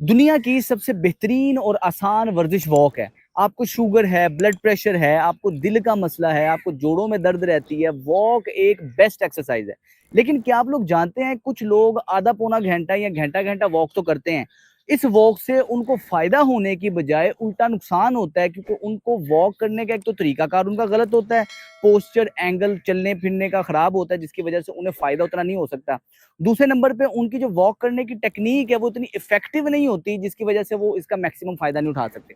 दुनिया की सबसे बेहतरीन और आसान वर्जिश वॉक है। आपको शुगर है, ब्लड प्रेशर है, आपको दिल का मसला है, आपको जोड़ों में दर्द रहती है, वॉक एक बेस्ट एक्सरसाइज है। लेकिन क्या आप लोग जानते हैं, कुछ लोग आधा पौना घंटा या घंटा घंटा वॉक तो करते हैं। इस वॉक से उनको फायदा होने की बजाय उल्टा नुकसान होता है, क्योंकि उनको वॉक करने का एक तो तरीकाकार उनका गलत होता है, पोस्चर एंगल चलने फिरने का खराब होता है, जिसकी वजह से उन्हें फायदा उतना नहीं हो सकता। दूसरे नंबर पे उनकी जो वॉक करने की टेक्निक है वो इतनी इफेक्टिव नहीं होती, जिसकी वजह से वो इसका मैक्सिमम फायदा नहीं उठा सकते।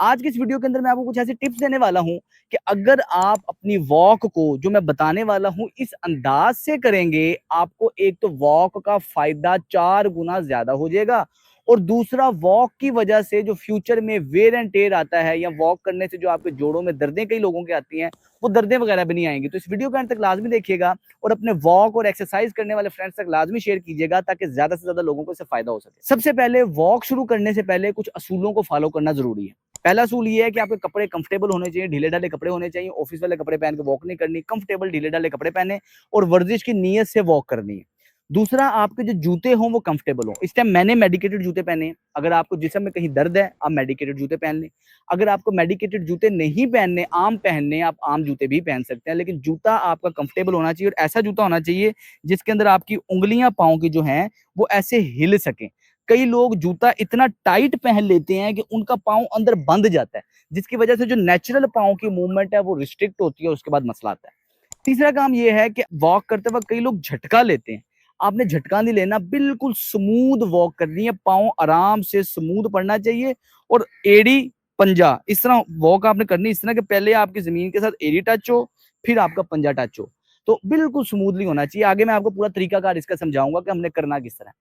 आज की इस वीडियो के अंदर मैं आपको कुछ ऐसे टिप्स देने वाला हूं कि अगर आप अपनी वॉक को, जो मैं बताने वाला हूं, इस अंदाज से करेंगे, आपको एक तो वॉक का फायदा 4 गुना ज्यादा हो जाएगा, और दूसरा वॉक की वजह से जो फ्यूचर में वेयर एंड टेयर आता है, या वॉक करने से जो आपके जोड़ों में दर्दें कई लोगों के आती हैं, वो दर्दें वगैरह भी नहीं आएंगी। तो इस वीडियो के अंत तक लाजमी देखिएगा और अपने वॉक और एक्सरसाइज करने वाले फ्रेंड्स तक लाजमी शेयर कीजिएगा, ताकि ज्यादा से ज्यादा लोगों को इससे फायदा हो सके। सबसे पहले वॉक शुरू करने से पहले कुछ असूलों को फॉलो करना जरूरी है। पहला असूल ये है कि आपके कपड़े कंफर्टेबल होने चाहिए, ढीले ढाले कपड़े होने चाहिए। ऑफिस वाले कपड़े पहन के वॉक नहीं करनी, कंफर्टेबल ढीले ढाले कपड़े पहने और वर्जिश की नीयत से वॉक करनी है। दूसरा, आपके जो जूते हों वो कंफर्टेबल हों। इस टाइम मैंने मेडिकेटेड जूते पहने। अगर आपको जिस्म में कहीं दर्द है, आप मेडिकेटेड जूते पहन लें। अगर आपको मेडिकेटेड जूते नहीं पहनने, आम पहनने, आप आम जूते भी पहन सकते हैं, लेकिन जूता आपका कंफर्टेबल होना चाहिए, और ऐसा जूता होना चाहिए जिसके अंदर आपकी उंगलियां पाँव की जो हैं वो ऐसे हिल सकें। कई लोग जूता इतना टाइट पहन लेते हैं कि उनका पाँव अंदर बंद जाता है, जिसकी वजह से जो नेचुरल पाँव की मूवमेंट है वो रिस्ट्रिक्ट होती है, और उसके बाद मसला आता है। तीसरा काम ये है कि वॉक करते वक्त कई लोग झटका लेते हैं। आपने झटका नहीं लेना, बिल्कुल स्मूथ वॉक करनी है, पाँव आराम से स्मूथ पड़ना चाहिए, और एड़ी पंजा इस तरह वॉक आपने करनी, इस तरह के पहले आपकी जमीन के साथ एड़ी टच हो, फिर आपका पंजा टच हो, तो बिल्कुल स्मूथली होना चाहिए। आगे मैं आपको पूरा तरीकाकार इसका समझाऊंगा कि हमने करना किस तरह।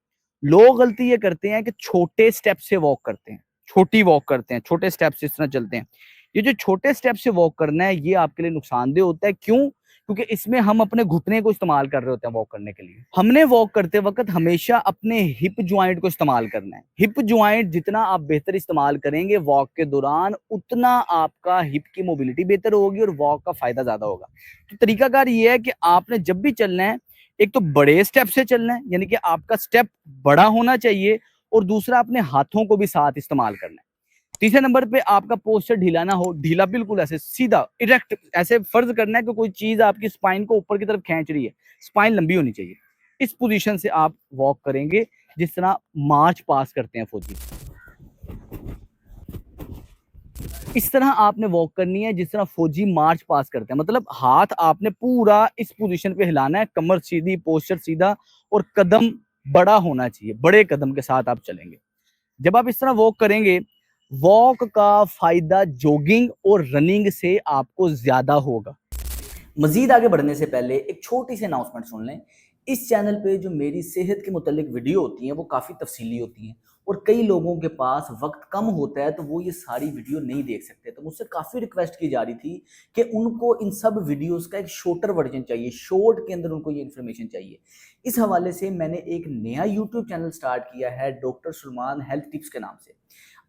लोग गलती ये करते हैं कि छोटे स्टेप से वॉक करते हैं, छोटी वॉक करते हैं, छोटे स्टेप से इस तरह चलते हैं। ये जो छोटे स्टेप से वॉक करना है, ये आपके लिए नुकसानदेह होता है। क्यों? क्योंकि इसमें हम अपने घुटने को इस्तेमाल कर रहे होते हैं वॉक करने के लिए। हमने वॉक करते वक्त हमेशा अपने हिप ज्वाइंट को इस्तेमाल करना है। हिप ज्वाइंट जितना आप बेहतर इस्तेमाल करेंगे वॉक के दौरान, उतना आपका हिप की मोबिलिटी बेहतर होगी और वॉक का फायदा ज्यादा होगा। तो तरीकाकार ये है कि आपने जब भी चलना है, एक तो बड़े स्टेप से चलना है, यानी कि आपका स्टेप बड़ा होना चाहिए, और दूसरा अपने हाथों को भी साथ इस्तेमाल करना है। तीसरे नंबर पे आपका पोस्चर ढीला ना हो, ढीला बिल्कुल ऐसे सीधा इरेक्ट, ऐसे फर्ज करना है कि कोई चीज आपकी स्पाइन को ऊपर की तरफ खींच रही है, स्पाइन लंबी होनी चाहिए। इस पोजीशन से आप वॉक करेंगे, जिस तरह मार्च पास करते हैं फौजी, इस तरह आपने वॉक करनी है जिस तरह फौजी मार्च पास करते हैं। मतलब हाथ आपने पूरा इस पोजीशन पे हिलाना है, कमर सीधी, पोस्चर सीधा, और कदम बड़ा होना चाहिए, बड़े कदम के साथ आप चलेंगे। जब आप इस तरह वॉक करेंगे, वॉक का फायदा जॉगिंग और रनिंग से आपको ज्यादा होगा। मजीद आगे बढ़ने से पहले एक छोटी सी अनाउंसमेंट सुन लें। इस चैनल पे जो मेरी सेहत के मुतालिक वीडियो होती हैं वो काफ़ी तफसीली होती हैं, और कई लोगों के पास वक्त कम होता है तो वो ये सारी वीडियो नहीं देख सकते। तो मुझसे काफ़ी रिक्वेस्ट की जा रही थी कि उनको इन सब वीडियोस का एक शॉर्टर वर्जन चाहिए, शॉर्ट के अंदर उनको ये इन्फॉर्मेशन चाहिए। इस हवाले से मैंने एक नया यूट्यूब चैनल स्टार्ट किया है, डॉक्टर सलमान हेल्थ टिप्स के नाम से।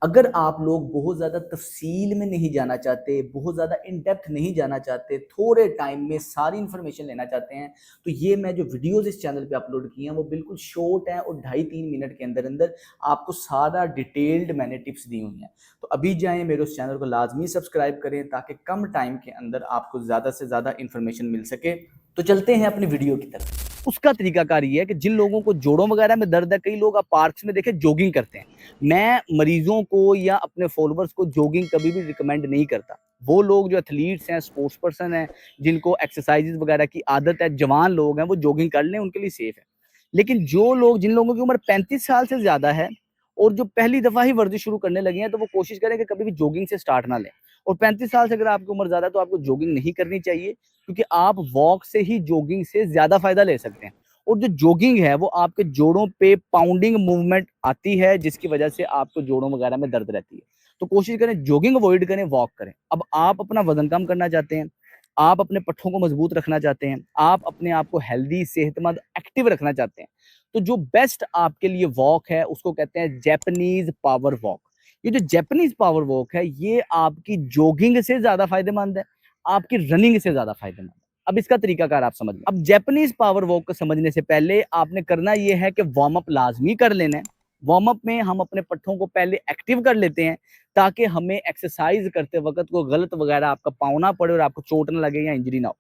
अगर आप लोग बहुत ज़्यादा तफसील में नहीं जाना चाहते, बहुत ज़्यादा इन डेप्थ नहीं जाना चाहते, थोड़े टाइम में सारी इन्फॉर्मेशन लेना चाहते हैं, तो ये मैं जो वीडियोस इस चैनल पे अपलोड किए हैं वो बिल्कुल शॉर्ट हैं, और 2.5-3 मिनट के अंदर अंदर आपको सारा डिटेल्ड मैंने टिप्स दी हुई हैं। तो अभी जाएं, मेरे उस चैनल को लाजमी सब्सक्राइब करें, ताकि कम टाइम के अंदर आपको ज़्यादा से ज़्यादा इन्फॉर्मेशन मिल सके। तो चलते हैं अपनी वीडियो की तरफ। उसका तरीकाकार ये है कि जिन लोगों को जोड़ों वगैरह में दर्द है, कई लोग आप पार्क्स में देखे जॉगिंग करते हैं। मैं मरीजों को या अपने फॉलोअर्स को जॉगिंग कभी भी रिकमेंड नहीं करता। वो लोग जो एथलीट्स हैं, स्पोर्ट्स पर्सन हैं, जिनको एक्सरसाइजेज वगैरह की आदत है, जवान लोग हैं, वो जॉगिंग कर लें, उनके लिए सेफ है। लेकिन जो लोग, जिन लोगों की उम्र 35 साल से ज्यादा है, और जो पहली दफा ही वर्जिश शुरू करने लगे हैं, तो वो कोशिश करें कि कभी भी जॉगिंग से स्टार्ट ना लें। और 35 साल से अगर आपकी उम्र ज्यादा है तो आपको जॉगिंग नहीं करनी चाहिए, क्योंकि आप वॉक से ही जॉगिंग से ज्यादा फायदा ले सकते हैं। और जो जॉगिंग है वो आपके जोड़ों पे पाउंडिंग मूवमेंट आती है, जिसकी वजह से आपको जोड़ों वगैरह में दर्द रहती है। तो कोशिश करें जॉगिंग अवॉइड करें, वॉक करें। अब आप अपना वजन कम करना चाहते हैं, आप अपने पट्ठों को मजबूत रखना चाहते हैं, आप अपने आप को हेल्दी, सेहतमंद, एक्टिव रखना चाहते हैं, तो जो बेस्ट आपके लिए वॉक है उसको कहते हैं जैपनीज पावर वॉक। ये जो जैपनीज पावर वॉक है, ये आपकी जॉगिंग से ज्यादा फायदेमंद है, आपकी रनिंग से ज्यादा फायदेमंद है। अब इसका तरीकाकार आप समझ लें। अब जैपनीज पावर वॉक को समझने से पहले आपने करना यह है कि वार्म अप लाजमी कर लेना है। वार्म अप में हम अपने पट्ठों को पहले एक्टिव कर लेते हैं ताकि हमें एक्सरसाइज करते वक्त को गलत वगैरह आपका पाँव ना पड़े और आपको चोट ना लगे या इंजरी ना हो।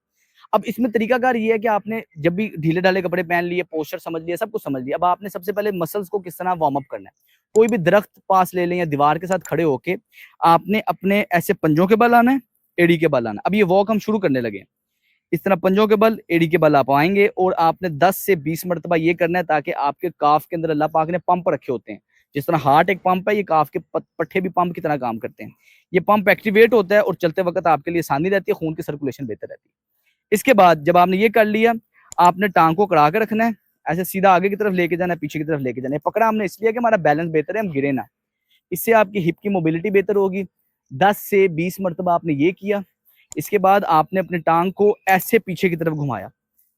अब इसमें तरीकाकार ये है कि आपने जब भी ढीले-ढाले कपड़े पहन लिए, पोस्चर समझ लिया, सब कुछ समझ लिया। अब आपने सबसे पहले मसल्स को किस तरह वार्म अप करना है। कोई भी दरख्त पास ले लें या दीवार के साथ खड़े होके आपने अपने ऐसे पंजों के बल आना है, एड़ी के बल आना है। अब ये वॉक हम शुरू करने लगे हैं। इस तरह पंजों के बल, एड़ी के बल आप आएँगे और आपने 10 से 20 मर्तबा ये करना है ताकि आपके काफ के अंदर अल्लाह पाक ने पंप रखे होते हैं। जिस तरह हार्ट एक पंप है, ये काफ के पट्ठे भी पंप की तरह काम करते हैं। ये पंप एक्टिवेट होता है और चलते वक़्त आपके लिए आसानी रहती है, खून की सर्कुलेशन बेहतर रहती है। इसके बाद जब आपने ये कर लिया, आपने टाँग को कड़ा के रखना है, ऐसे सीधा आगे की तरफ लेके जाना है, पीछे की तरफ लेके जाना है। पकड़ा हमने इसलिए कि हमारा बैलेंस बेहतर है, हम गिरे ना। इससे आपकी हिप की मोबिलिटी बेहतर होगी। 10 से 20 मर्तबा आपने ये किया। इसके बाद आपने अपनी टाँग को ऐसे पीछे की तरफ घुमाया।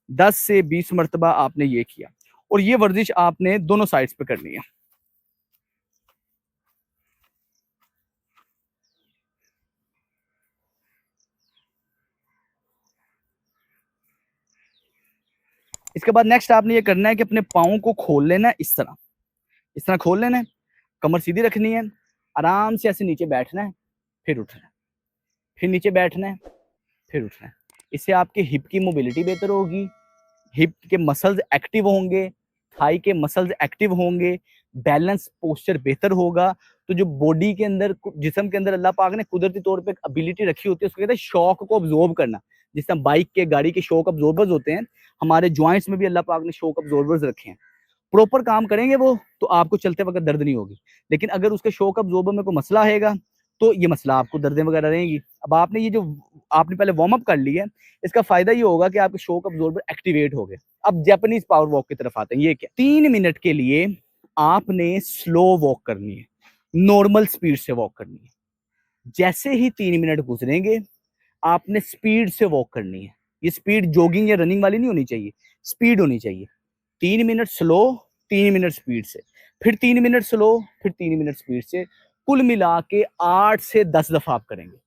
10 से 20 मर्तबा आपने ये किया और ये वर्जिश आपने दोनों साइड्स पे करनी है। इसके बाद नेक्स्ट आपने ये करना है कि अपने पाँव को खोल लेना है इस तरह खोल लेना है, कमर सीधी रखनी है, आराम से ऐसे नीचे बैठना है, फिर उठना है, फिर नीचे बैठना है, फिर उठना है। इससे आपकी हिप की मोबिलिटी बेहतर होगी, हिप के मसल्स एक्टिव होंगे, थाई के मसल्स एक्टिव होंगे, बैलेंस पोस्चर बेहतर होगा। तो जो बॉडी के अंदर जिस्म के अंदर अल्लाह पाक ने कुदरती तौर पे एक एबिलिटी रखी होती है, उसको कहते हैं शॉक को अब्जॉर्ब करना। जिस तरह बाइक के, गाड़ी के शॉक अब्जॉर्बर्स होते हैं, हमारे जॉइंट्स में भी अल्लाह पाक ने शॉक अब्जॉर्बर्स रखे हैं। प्रॉपर काम करेंगे वो, तो आपको चलते वक़्त दर्द नहीं होगी। लेकिन अगर उसके शॉक अब्जॉर्बर में कोई मसला आएगा, तो ये मसला आपको दर्दें वगैरह रहेंगी। अब आपने ये जो आपने पहले वार्म अप कर ली है, इसका फ़ायदा ये होगा कि आपके शॉक अब्जॉर्बर एक्टिवेट हो गए। अब जापानीज़ पावर वॉक की तरफ आते हैं। ये क्या? 3 मिनट के लिए आपने स्लो वॉक करनी है, नॉर्मल स्पीड से वॉक करनी है। जैसे ही 3 मिनट गुज़रेंगे, आपने स्पीड से वॉक करनी है। ये स्पीड जॉगिंग या रनिंग वाली नहीं होनी चाहिए, स्पीड होनी चाहिए। 3 मिनट स्लो, 3 मिनट स्पीड से, फिर 3 मिनट स्लो, फिर 3 मिनट स्पीड से, कुल मिला के 8 से 10 दफ़ा आप करेंगे।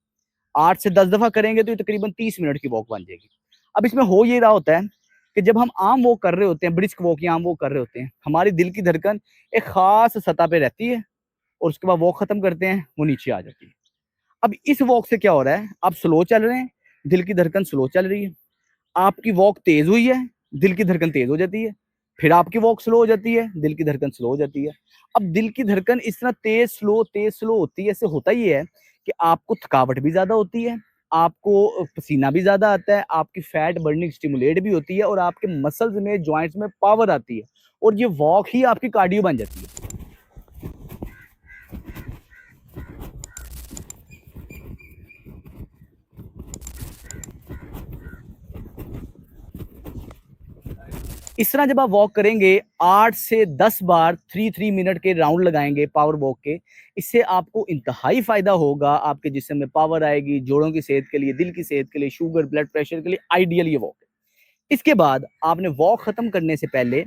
8 से 10 दफ़ा करेंगे तो ये तकरीबन 30 मिनट की वॉक बन जाएगी। अब इसमें हो ये रहा होता है कि जब हम आम वॉक कर रहे होते हैं, ब्रिस्क वॉक या आम वॉक कर रहे होते हैं, हमारी दिल की धड़कन एक ख़ास सतह पे रहती है और उसके बाद वॉक ख़त्म करते हैं, वो नीचे आ जाती है। अब इस वॉक से क्या हो रहा है, आप स्लो चल रहे हैं, दिल की धड़कन स्लो चल रही है। आपकी वॉक तेज हुई है, दिल की धड़कन तेज हो जाती है, फिर आपकी वॉक स्लो हो जाती है, दिल की धड़कन स्लो हो जाती है। अब दिल की धड़कन इस तरह तेज स्लो होती है, इससे होता ये है कि आपको थकावट भी ज़्यादा होती है, आपको पसीना भी ज़्यादा आता है, आपकी फैट बर्निंग स्टिमुलेट भी होती है और आपके मसल्स में, जॉइंट्स में पावर आती है और ये वॉक ही आपकी कार्डियो बन जाती है। इस तरह जब आप वॉक करेंगे 8 से 10 बार 3-3 मिनट के राउंड लगाएँगे पावर वॉक के, इससे आपको इंतहाई फ़ायदा होगा, आपके जिस्म में पावर आएगी, जोड़ों की सेहत के लिए, दिल की सेहत के लिए, शुगर, ब्लड प्रेशर के लिए आइडियल ये वॉक है। इसके बाद आपने वॉक ख़त्म करने से पहले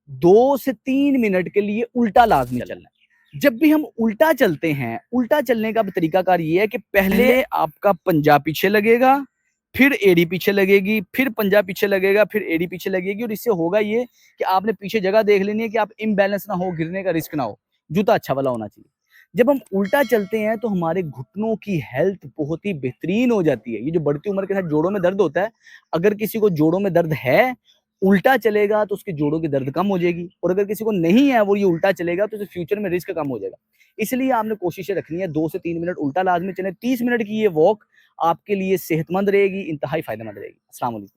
2 से 3 मिनट के लिए उल्टा लाज़मी चलना है। जब भी हम उल्टा चलते हैं, उल्टा चलने का तरीकाकार ये है कि पहले आपका पंजा पीछे लगेगा, फिर एड़ी पीछे लगेगी, फिर पंजा पीछे लगेगा, फिर एड़ी पीछे लगेगी और इससे होगा ये कि आपने पीछे जगह देख लेनी है कि आप इम्बैलेंस ना हो, गिरने का रिस्क ना हो। जूता अच्छा वाला होना चाहिए। जब हम उल्टा चलते हैं तो हमारे घुटनों की हेल्थ बहुत ही बेहतरीन हो जाती है। ये जो बढ़ती उम्र के साथ जोड़ों में दर्द होता है, अगर किसी को जोड़ों में दर्द है, उल्टा चलेगा तो उसके जोड़ों की दर्द कम हो जाएगी और अगर किसी को नहीं है, वो ये उल्टा चलेगा तो उसे फ्यूचर में रिस्क कम हो जाएगा। इसलिए आपने कोशिशें रखनी है 2 से 3 मिनट उल्टा लाज़मी चलें। 30 मिनट की ये वॉक आपके लिए सेहतमंद रहेगी, इंतहाई फ़ायदेमंद रहेगी। अस्सलाम वालेकुम।